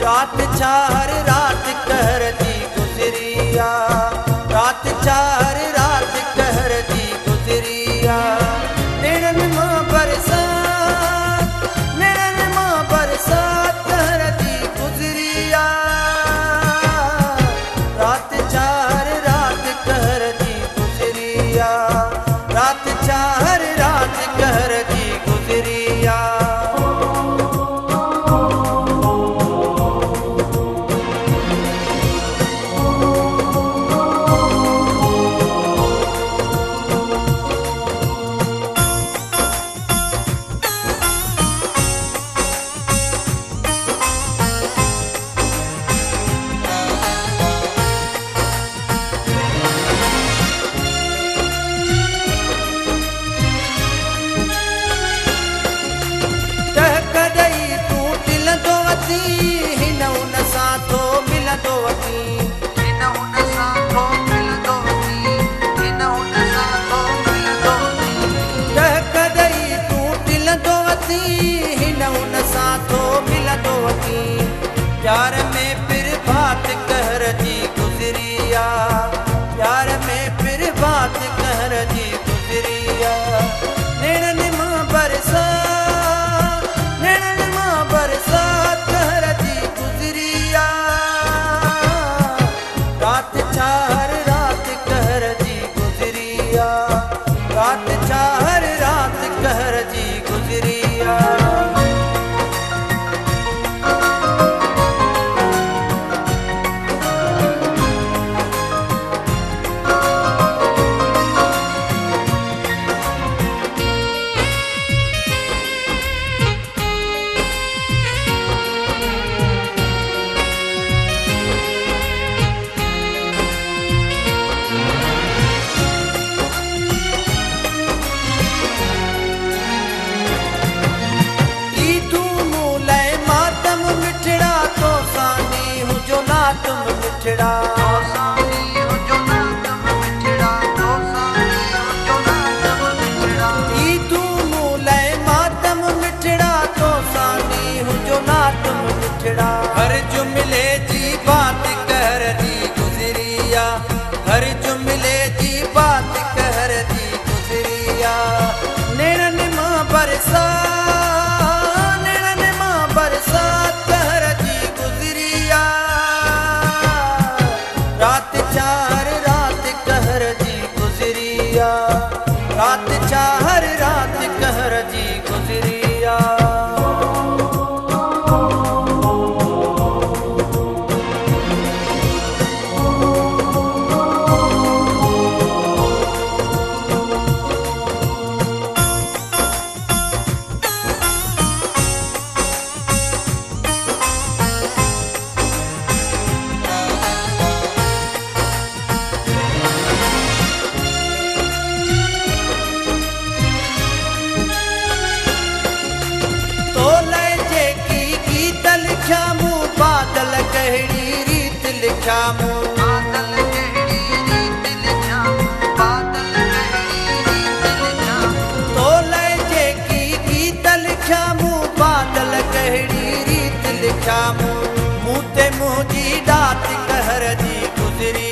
रात चार रात कहर दी गुजरिया, रात चार रात कहर दी गुजरिया। निड़न मां बरसात, निड़न मां बरसात कहर दी गुजरिया। रात चार रात कहर दी गुजरिया, रात चार रात कहर दी गुजरिया। प्यार में फिर बात कहर दी गुजरिया, प्यार में फिर बात कहर दी गुजरिया। निड़न मां बरसात, निड़न मां बरसात कहर दी गुजरिया। रात चार रात कहर दी गुजरिया, रात चार रात कहर दी गुजरिया। तुम मिठड़ा ई तू मूले मातम मिठड़ा तो सानी हूँ जो ना तुम मिठड़ा। हर जुमले जी बात कहर दी गुजरिया, हर जुमले जी बात कहर दी गुजरिया। निड़न मां बरसात, निड़न मां बरसात कहर दी गुजरिया। रात चार रात कहर दी गुजरिया, रात चार रात कहर दी गुजरिया। बादल कहड़ी रीत लिखा मूं, बादल कहड़ी रीत लिखा, बादल कहड़ी रीत लिखा। तो लहजे की गीत लिखा मूं, बादल कहड़ी रीत लिखा मूं। मुँह ते मुँह जी डात कहर दी गुजरी,